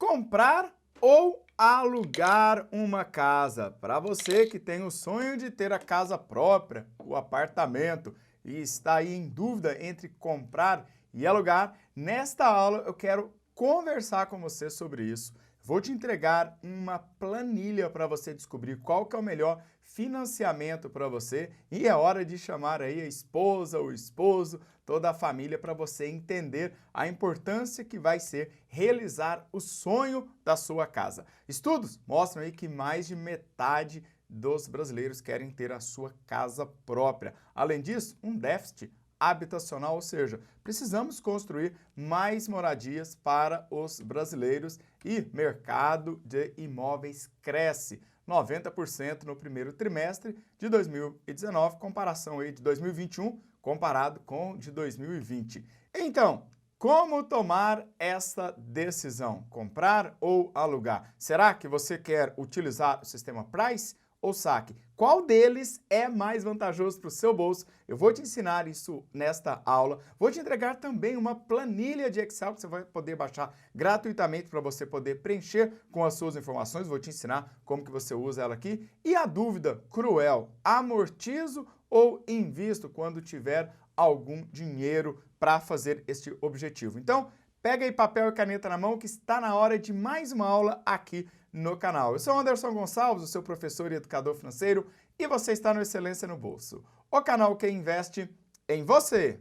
Comprar ou alugar uma casa? Para você que tem o sonho de ter a casa própria, o apartamento, e está aí em dúvida entre comprar e alugar, nesta aula eu quero conversar com você sobre isso. Vou te entregar uma planilha para você descobrir qual que é o melhor financiamento para você e é hora de chamar aí a esposa, o esposo, toda a família para você entender a importância que vai ser realizar o sonho da sua casa. Estudos mostram aí que mais de metade dos brasileiros querem ter a sua casa própria. Além disso, um déficit habitacional, ou seja, precisamos construir mais moradias para os brasileiros e mercado de imóveis cresce 90% no primeiro trimestre de 2019, comparação aí de 2021 comparado com de 2020. Então, como tomar essa decisão? Comprar ou alugar? Será que você quer utilizar o sistema Price ou saque? Qual deles é mais vantajoso para o seu bolso? Eu vou te ensinar isso nesta aula. Vou te entregar também uma planilha de Excel que você vai poder baixar gratuitamente para você poder preencher com as suas informações. Vou te ensinar como que você usa ela aqui. E a dúvida cruel, amortizo ou invisto quando tiver algum dinheiro para fazer este objetivo? Então, pega aí papel e caneta na mão que está na hora de mais uma aula aqui no canal. Eu sou Anderson Gonçalves, o seu professor e educador financeiro, e você está no Excelência no Bolso, o canal que investe em você.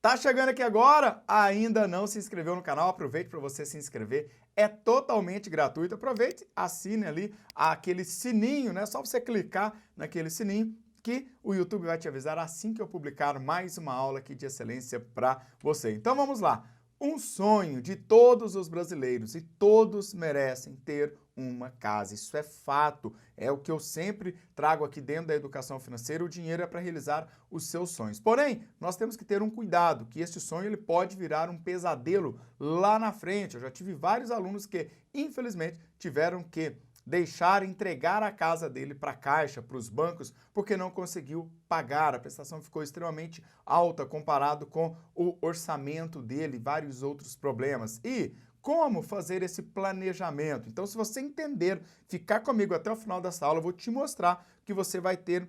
Tá chegando aqui agora? Ainda não se inscreveu no canal? Aproveite para você se inscrever. É totalmente gratuito. Aproveite, assine ali aquele sininho, né? Só você clicar naquele sininho que o YouTube vai te avisar assim que eu publicar mais uma aula aqui de excelência para você. Então vamos lá. Um sonho de todos os brasileiros e todos merecem ter uma casa. Isso é fato, é o que eu sempre trago aqui dentro da educação financeira. O dinheiro é para realizar os seus sonhos. Porém, nós temos que ter um cuidado, que este sonho ele pode virar um pesadelo lá na frente. Eu já tive vários alunos que, infelizmente, tiveram que entregar a casa dele para a Caixa, para os bancos, porque não conseguiu pagar. A prestação ficou extremamente alta comparado com o orçamento dele, vários outros problemas. E como fazer esse planejamento? Então, se você entender, ficar comigo até o final dessa aula, eu vou te mostrar que você vai ter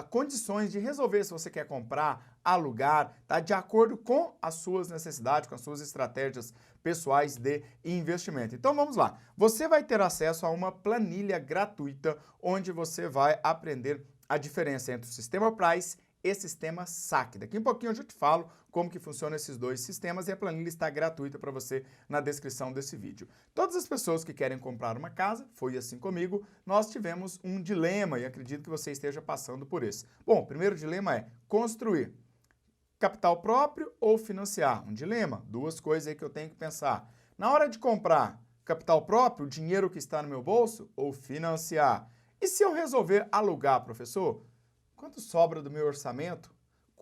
condições de resolver se você quer comprar, alugar, tá? De acordo com as suas necessidades, com as suas estratégias pessoais de investimento. Então vamos lá. Você vai ter acesso a uma planilha gratuita onde você vai aprender a diferença entre o sistema Price e sistema saque. Daqui a pouquinho eu já te falo como que funcionam esses dois sistemas e a planilha está gratuita para você na descrição desse vídeo. Todas as pessoas que querem comprar uma casa, foi assim comigo, nós tivemos um dilema e acredito que você esteja passando por esse. Bom, o primeiro dilema é construir capital próprio ou financiar? Um dilema, duas coisas aí que eu tenho que pensar. Na hora de comprar capital próprio, o dinheiro que está no meu bolso, ou financiar? E se eu resolver alugar, professor? Quanto sobra do meu orçamento?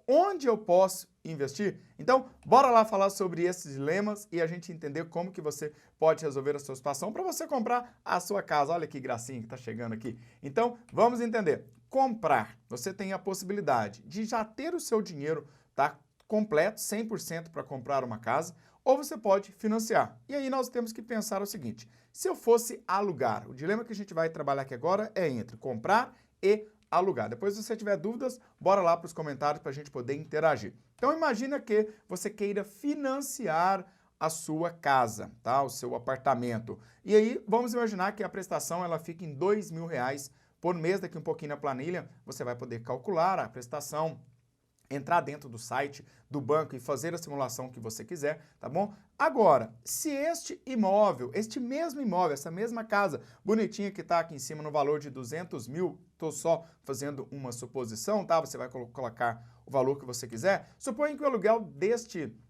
Onde eu posso investir? Então, bora lá falar sobre esses dilemas e a gente entender como que você pode resolver a sua situação para você comprar a sua casa. Olha que gracinha que está chegando aqui. Então, vamos entender. Comprar, você tem a possibilidade de já ter o seu dinheiro completo, 100% para comprar uma casa, ou você pode financiar. E aí nós temos que pensar o seguinte, se eu fosse alugar, o dilema que a gente vai trabalhar aqui agora é entre comprar e alugar. Depois, se você tiver dúvidas, bora lá para os comentários para a gente poder interagir. Então, imagina que você queira financiar a sua casa, tá? O seu apartamento. E aí, vamos imaginar que a prestação ela fica em R$2.000 por mês. Daqui um pouquinho na planilha, você vai poder calcular a prestação, entrar dentro do site do banco e fazer a simulação que você quiser, tá bom? Agora, se este imóvel, este mesmo imóvel, essa mesma casa bonitinha que está aqui em cima no valor de 200 mil, estou só fazendo uma suposição, tá? Você vai colocar o valor que você quiser. Suponha que o aluguel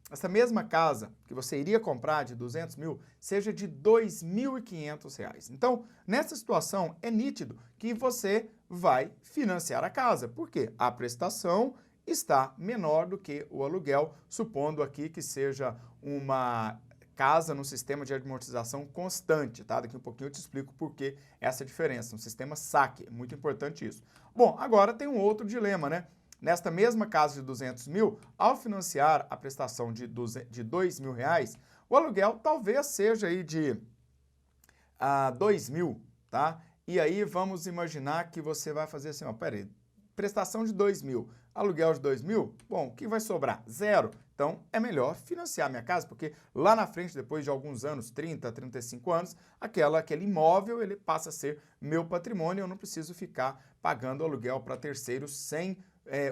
essa mesma casa que você iria comprar de 200 mil seja de R$2.500. Então, nessa situação, é nítido que você vai financiar a casa. Por quê? A prestação está menor do que o aluguel, supondo aqui que seja uma casa no sistema de amortização constante, tá? Daqui a um pouquinho eu te explico por que essa diferença, no sistema saque, é muito importante isso. Bom, agora tem um outro dilema, né? Nesta mesma casa de 200 mil, ao financiar a prestação de R$ 2.000, o aluguel talvez seja aí de 2.000, tá? E aí vamos imaginar que você vai fazer assim, ó, peraí, prestação de 2.000, aluguel de 2.000, bom, o que vai sobrar? Zero. Então, é melhor financiar minha casa, porque lá na frente, depois de alguns anos, 30, 35 anos, aquele imóvel, ele passa a ser meu patrimônio, eu não preciso ficar pagando aluguel para terceiros sem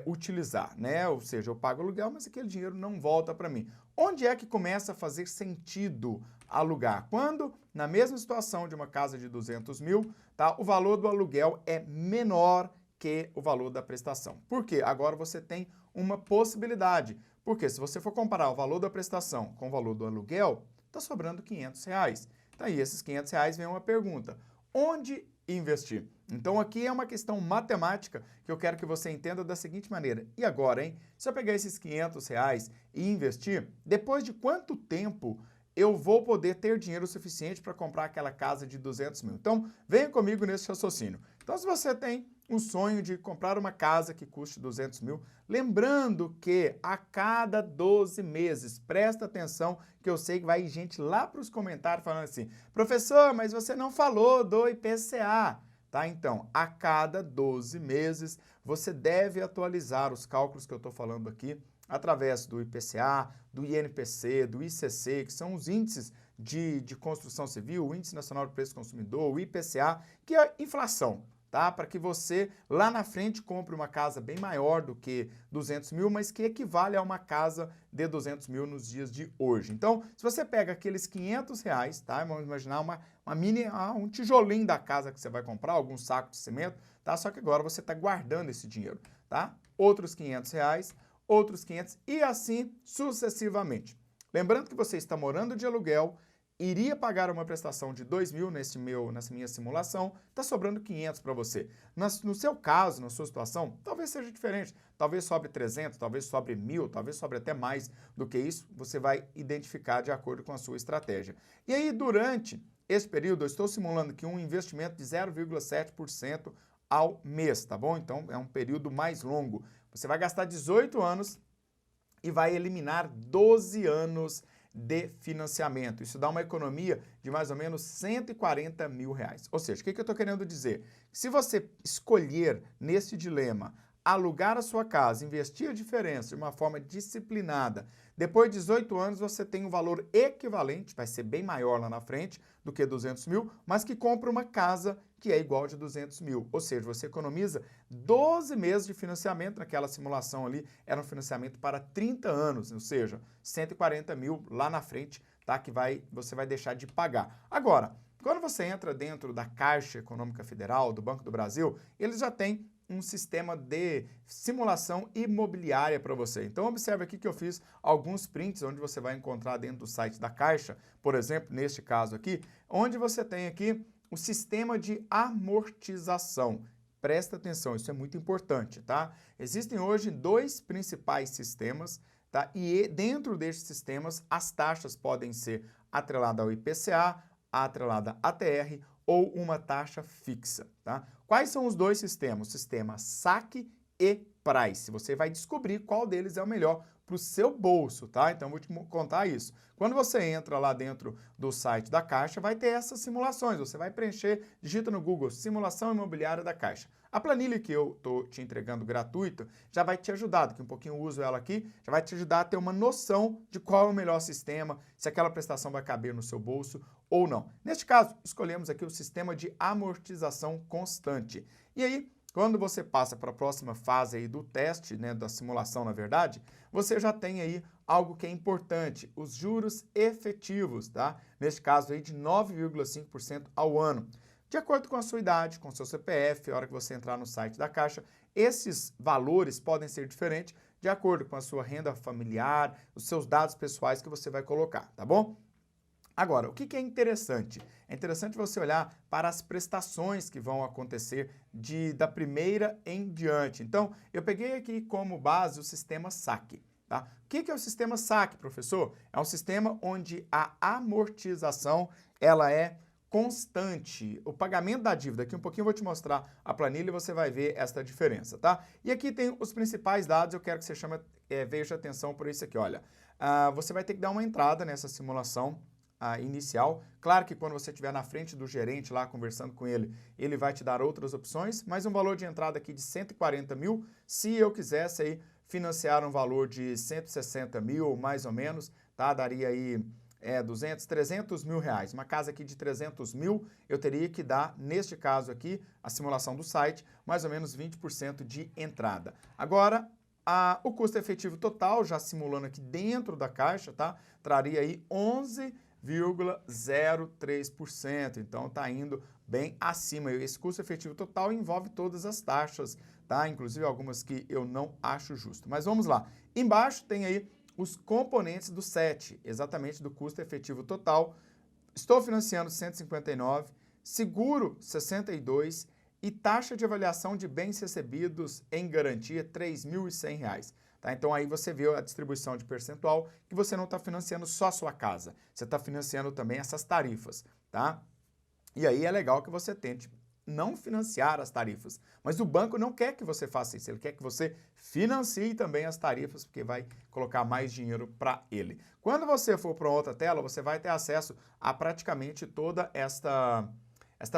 utilizar, né? Ou seja, eu pago aluguel, mas aquele dinheiro não volta para mim. Onde é que começa a fazer sentido alugar? Quando, na mesma situação de uma casa de 200 mil, tá? O valor do aluguel é menor que o valor da prestação. Por quê? Agora você tem uma possibilidade. Porque se você for comparar o valor da prestação com o valor do aluguel, está sobrando R$ 500. Então aí, esses R$ 500 vem uma pergunta. Onde investir? Então aqui é uma questão matemática que eu quero que você entenda da seguinte maneira. E agora, hein? Se eu pegar esses R$ 500 e investir, depois de quanto tempo eu vou poder ter dinheiro suficiente para comprar aquela casa de 200 mil? Então, venha comigo nesse raciocínio. Então, se você tem um sonho de comprar uma casa que custe 200 mil, lembrando que a cada 12 meses, presta atenção que eu sei que vai gente lá para os comentários falando assim, professor, mas você não falou do IPCA, tá? Então, a cada 12 meses, você deve atualizar os cálculos que eu estou falando aqui através do IPCA, do INPC, do ICC, que são os índices de construção civil, o Índice Nacional de Preço do Consumidor, o IPCA, que é a inflação, tá? Para que você lá na frente compre uma casa bem maior do que 200 mil, mas que equivale a uma casa de 200 mil nos dias de hoje. Então, se você pega aqueles R$ 500, tá? Vamos imaginar um tijolinho da casa que você vai comprar, algum saco de cimento, tá? Só que agora você está guardando esse dinheiro, tá? Outros R$ 500, outros 500 e assim sucessivamente. Lembrando que você está morando de aluguel, iria pagar uma prestação de 2.000 nessa minha simulação, está sobrando 500 para você. No seu caso, na sua situação, talvez seja diferente. Talvez sobre 300, talvez sobre 1.000, talvez sobre até mais do que isso, você vai identificar de acordo com a sua estratégia. E aí, durante esse período, eu estou simulando aqui um investimento de 0,7% ao mês, tá bom? Então, é um período mais longo. Você vai gastar 18 anos e vai eliminar 12 anos de financiamento. Isso dá uma economia de mais ou menos R$ 140 mil. Ou seja, o que eu estou querendo dizer? Se você escolher nesse dilema alugar a sua casa, investir a diferença de uma forma disciplinada, depois de 18 anos você tem um valor equivalente, vai ser bem maior lá na frente do que 200 mil, mas que compra uma casa que é igual de 200 mil. Ou seja, você economiza 12 meses de financiamento, naquela simulação ali era um financiamento para 30 anos, ou seja, 140 mil lá na frente, tá? Que você vai deixar de pagar. Agora, quando você entra dentro da Caixa Econômica Federal, do Banco do Brasil, eles já têm um sistema de simulação imobiliária para você. Então, observe aqui que eu fiz alguns prints onde você vai encontrar dentro do site da Caixa, por exemplo, neste caso aqui, onde você tem aqui o sistema de amortização. Presta atenção, isso é muito importante, tá? Existem hoje 2 principais sistemas, tá? E dentro destes sistemas, as taxas podem ser atreladas ao IPCA, atrelada à TR ou uma taxa fixa, tá? Quais são os 2 sistemas? O sistema saque e price. Você vai descobrir qual deles é o melhor para o seu bolso, tá? Então, vou te contar isso. Quando você entra lá dentro do site da Caixa, vai ter essas simulações. Você vai preencher, digita no Google, simulação imobiliária da Caixa. A planilha que eu estou te entregando gratuita já vai te ajudar, daqui um pouquinho eu uso ela aqui, já vai te ajudar a ter uma noção de qual é o melhor sistema, se aquela prestação vai caber no seu bolso ou não. Neste caso, escolhemos aqui o sistema de amortização constante. E aí, quando você passa para a próxima fase aí do teste, né, da simulação, na verdade, você já tem aí algo que é importante, os juros efetivos, tá? Neste caso aí de 9,5% ao ano. De acordo com a sua idade, com o seu CPF, a hora que você entrar no site da Caixa, esses valores podem ser diferentes de acordo com a sua renda familiar, os seus dados pessoais que você vai colocar, tá bom? Agora, o que é interessante? É interessante você olhar para as prestações que vão acontecer da primeira em diante. Então, eu peguei aqui como base o sistema saque. Tá? O que é o sistema saque, professor? É um sistema onde a amortização ela é constante, o pagamento da dívida. Aqui um pouquinho eu vou te mostrar a planilha e você vai ver esta diferença, tá? E aqui tem os principais dados, eu quero que você veja atenção por isso aqui, olha. Você vai ter que dar uma entrada nessa simulação inicial. Claro que quando você estiver na frente do gerente lá conversando com ele, ele vai te dar outras opções, mas um valor de entrada aqui de 140 mil, se eu quisesse aí financiar um valor de 160 mil, mais ou menos, tá? Daria aí 300 mil reais. Uma casa aqui de 300 mil, eu teria que dar, neste caso aqui, a simulação do site, mais ou menos 20% de entrada. Agora, o custo efetivo total, já simulando aqui dentro da caixa, tá? Traria aí 11,03%. Então, tá indo bem acima. Esse custo efetivo total envolve todas as taxas, tá? Inclusive algumas que eu não acho justo. Mas vamos lá. Embaixo tem aí os componentes do SET, exatamente do custo efetivo total. Estou financiando 159, seguro 62 e taxa de avaliação de bens recebidos em garantia R$ 3.100. Tá? Então aí você vê a distribuição de percentual que você não está financiando só a sua casa, você está financiando também essas tarifas. Tá? E aí é legal que você tente não financiar as tarifas, mas o banco não quer que você faça isso, ele quer que você financie também as tarifas, porque vai colocar mais dinheiro para ele. Quando você for para outra tela, você vai ter acesso a praticamente toda esta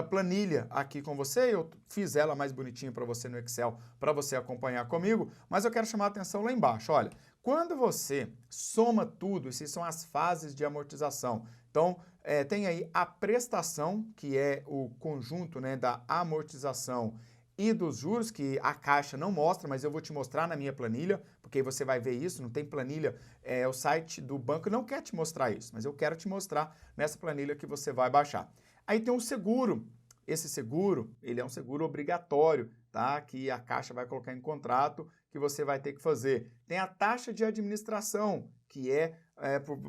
planilha aqui com você. Eu fiz ela mais bonitinha para você no Excel, para você acompanhar comigo, mas eu quero chamar a atenção lá embaixo. Olha, quando você soma tudo, essas são as fases de amortização. Então, tem aí a prestação, que é o conjunto, né, da amortização e dos juros, que a Caixa não mostra, mas eu vou te mostrar na minha planilha, porque aí você vai ver isso, não tem planilha, o site do banco não quer te mostrar isso, mas eu quero te mostrar nessa planilha que você vai baixar. Aí tem o seguro. Esse seguro, ele é um seguro obrigatório, tá? Que a Caixa vai colocar em contrato, que você vai ter que fazer. Tem a taxa de administração, que é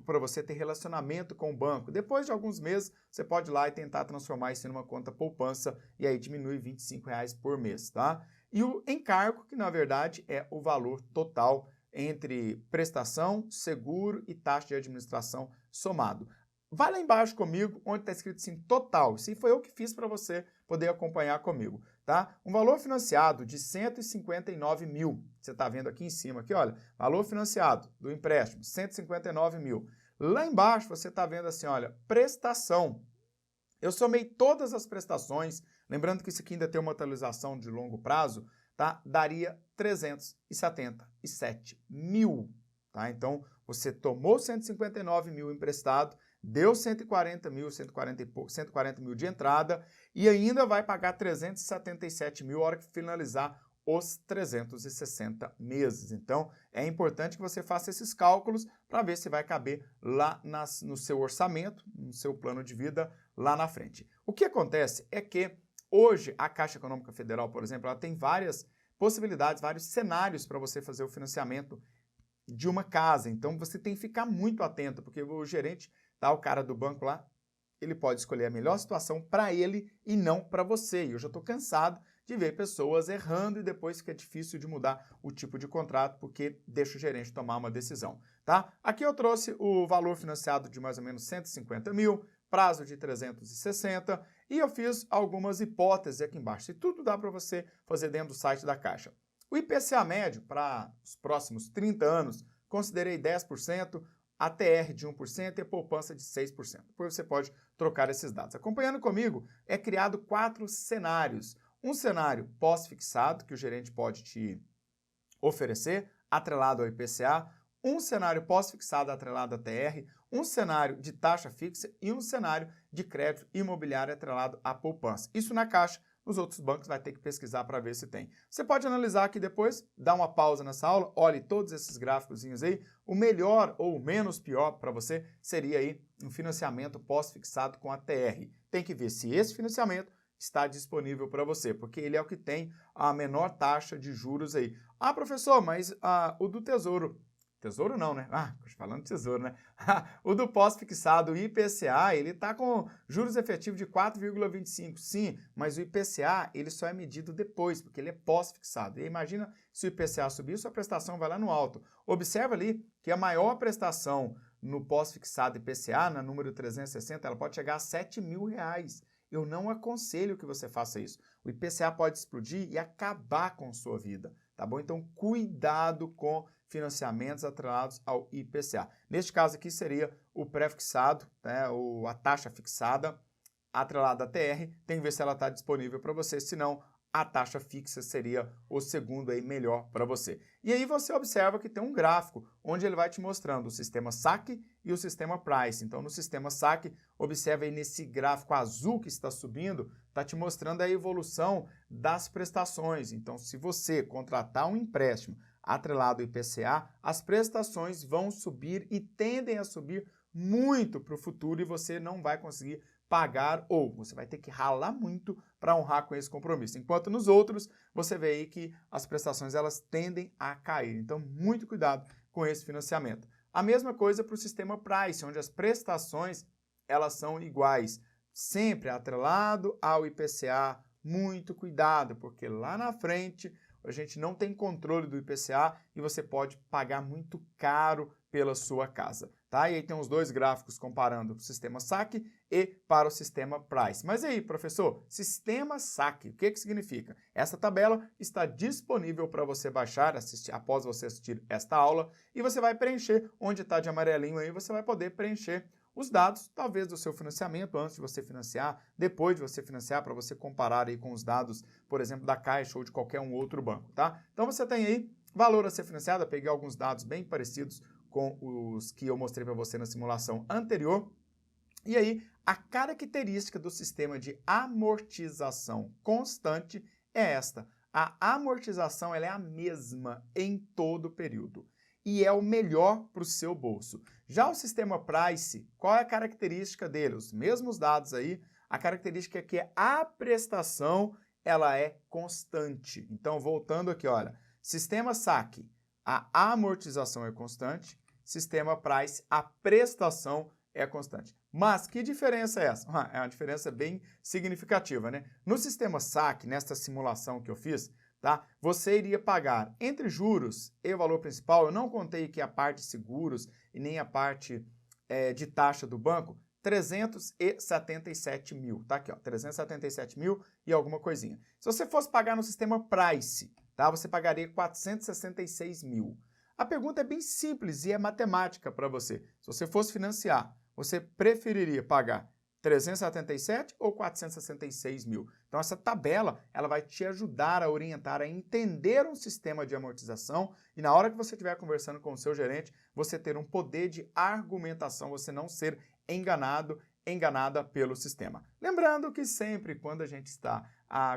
para você ter relacionamento com o banco. Depois de alguns meses, você pode ir lá e tentar transformar isso em uma conta poupança e aí diminui R$ 25 por mês, tá? E o encargo, que na verdade é o valor total entre prestação, seguro e taxa de administração somado. Vai lá embaixo comigo, onde está escrito assim, total. Isso foi eu que fiz para você poder acompanhar comigo, tá? Um valor financiado de 159 mil. Você está vendo aqui em cima, aqui, olha. Valor financiado do empréstimo, 159 mil. Lá embaixo você está vendo assim, olha, prestação. Eu somei todas as prestações, lembrando que isso aqui ainda tem uma atualização de longo prazo, tá? Daria 377 mil, tá? Então, você tomou 159 mil emprestado, deu 140 mil, 140 e pouco, 140 mil de entrada e ainda vai pagar 377 mil na hora que finalizar os 360 meses. Então, é importante que você faça esses cálculos para ver se vai caber lá no seu orçamento, no seu plano de vida lá na frente. O que acontece é que hoje a Caixa Econômica Federal, por exemplo, ela tem várias possibilidades, vários cenários para você fazer o financiamento de uma casa. Então, você tem que ficar muito atento, porque o gerente, tá, o cara do banco lá, ele pode escolher a melhor situação para ele e não para você. E eu já estou cansado de ver pessoas errando e depois fica difícil de mudar o tipo de contrato porque deixa o gerente tomar uma decisão, tá? Aqui eu trouxe o valor financiado de mais ou menos 150 mil, prazo de 360 e eu fiz algumas hipóteses aqui embaixo. E tudo dá para você fazer dentro do site da Caixa. O IPCA médio para os próximos 30 anos, considerei 10%, ATR de 1% e a poupança de 6%. Depois você pode trocar esses dados. Acompanhando comigo, é criado 4 cenários. Um cenário pós-fixado, que o gerente pode te oferecer, atrelado ao IPCA, um cenário pós-fixado atrelado à TR, um cenário de taxa fixa e um cenário de crédito imobiliário atrelado à poupança. Isso na Caixa. Os outros bancos vai ter que pesquisar para ver se tem. Você pode analisar aqui depois, dar uma pausa nessa aula, olhe todos esses gráficozinhos aí. O melhor ou o menos pior para você seria aí um financiamento pós-fixado com a TR. Tem que ver se esse financiamento está disponível para você, porque ele é o que tem a menor taxa de juros aí. Ah, professor, mas o do Tesouro... Tesouro não, né? Falando de Tesouro, né? O do pós-fixado, o IPCA, ele está com juros efetivos de 4,25. Sim, mas o IPCA, ele só é medido depois, porque ele é pós-fixado. E imagina se o IPCA subir, sua prestação vai lá no alto. Observa ali que a maior prestação no pós-fixado IPCA, na número 360, ela pode chegar a R$7.000. Eu não aconselho que você faça isso. O IPCA pode explodir e acabar com sua vida, tá bom? Então, cuidado com financiamentos atrelados ao IPCA. Neste caso aqui seria o pré-fixado, né, ou a taxa fixada atrelada à TR, tem que ver se ela está disponível para você, senão a taxa fixa seria o segundo aí melhor para você. E aí você observa que tem um gráfico onde ele vai te mostrando o sistema saque e o sistema price. Então, no sistema saque, observa aí nesse gráfico azul que está subindo, está te mostrando a evolução das prestações. Então, se você contratar um empréstimo atrelado ao IPCA, as prestações vão subir e tendem a subir muito para o futuro e você não vai conseguir pagar ou você vai ter que ralar muito para honrar com esse compromisso. Enquanto nos outros, você vê aí que as prestações elas tendem a cair. Então, muito cuidado com esse financiamento. A mesma coisa para o sistema Price, onde as prestações elas são iguais, sempre atrelado ao IPCA. Muito cuidado, porque lá na frente a gente não tem controle do IPCA e você pode pagar muito caro pela sua casa, tá? E aí tem os dois gráficos comparando o sistema saque e para o sistema price. Mas aí, professor, sistema saque, o que significa? Essa tabela está disponível para você baixar após você assistir esta aula e você vai preencher, onde está de amarelinho aí, você vai poder preencher os dados, talvez do seu financiamento, antes de você financiar, depois de você financiar, para você comparar aí com os dados, por exemplo, da Caixa ou de qualquer um outro banco, tá? Então você tem aí valor a ser financiado, eu peguei alguns dados bem parecidos com os que eu mostrei para você na simulação anterior. E aí, a característica do sistema de amortização constante é esta. A amortização ela é a mesma em todo o período e é o melhor para o seu bolso. Já o sistema Price, qual é a característica dele? Os mesmos dados aí, a característica é que a prestação ela é constante. Então, voltando aqui, olha, sistema saque, a amortização é constante, sistema Price, a prestação é constante. Mas que diferença é essa? É uma diferença bem significativa, né? No sistema saque, nesta simulação que eu fiz, tá? Você iria pagar entre juros e o valor principal, eu não contei aqui a parte de seguros e nem a parte de taxa do banco, 377 mil, tá aqui, ó, 377 mil e alguma coisinha. Se você fosse pagar no sistema Price, tá? Você pagaria 466 mil. A pergunta é bem simples e é matemática para você. Se você fosse financiar, você preferiria pagar 377 ou 466 mil? Então, essa tabela ela vai te ajudar a orientar, a entender um sistema de amortização e na hora que você estiver conversando com o seu gerente, você ter um poder de argumentação, você não ser enganada pelo sistema. Lembrando que sempre quando a gente está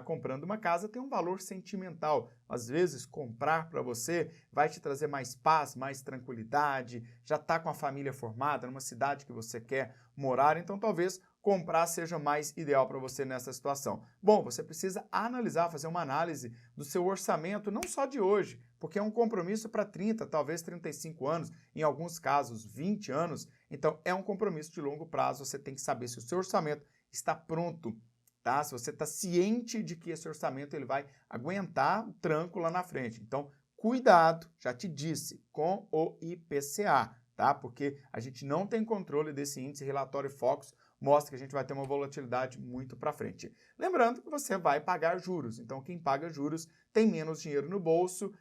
comprando uma casa tem um valor sentimental. Às vezes comprar para você vai te trazer mais paz, mais tranquilidade, já está com a família formada numa cidade que você quer morar, então talvez comprar seja mais ideal para você nessa situação. Bom, você precisa analisar, fazer uma análise do seu orçamento, não só de hoje, porque é um compromisso para 30, talvez 35 anos, em alguns casos 20 anos, então é um compromisso de longo prazo, você tem que saber se o seu orçamento está pronto, tá? Se você está ciente de que esse orçamento ele vai aguentar o tranco lá na frente. Então, cuidado, já te disse, com o IPCA, tá? Porque a gente não tem controle desse índice, relatório Focus mostra que a gente vai ter uma volatilidade muito para frente. Lembrando que você vai pagar juros, então quem paga juros tem menos dinheiro no bolso,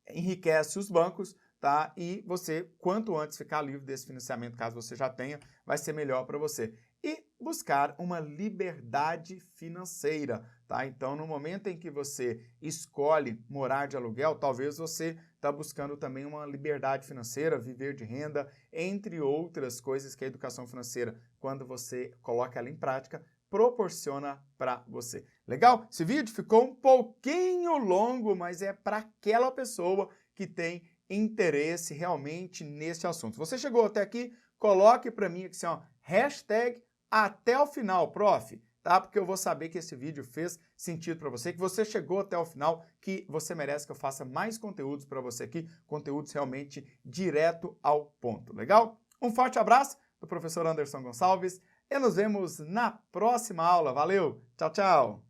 enriquece os bancos, tá? E você, quanto antes ficar livre desse financiamento, caso você já tenha, vai ser melhor para você. E buscar uma liberdade financeira, tá? Então, no momento em que você escolhe morar de aluguel, talvez você está buscando também uma liberdade financeira, viver de renda, entre outras coisas que a educação financeira, quando você coloca ela em prática, proporciona para você. Legal? Esse vídeo ficou um pouquinho longo, mas é para aquela pessoa que tem interesse realmente nesse assunto. Se você chegou até aqui, coloque para mim aqui, ó, hashtag até o final, prof, tá? Porque eu vou saber que esse vídeo fez sentido para você, que você chegou até o final, que você merece que eu faça mais conteúdos para você aqui, conteúdos realmente direto ao ponto, legal? Um forte abraço do professor Anderson Gonçalves e nos vemos na próxima aula. Valeu, tchau, tchau!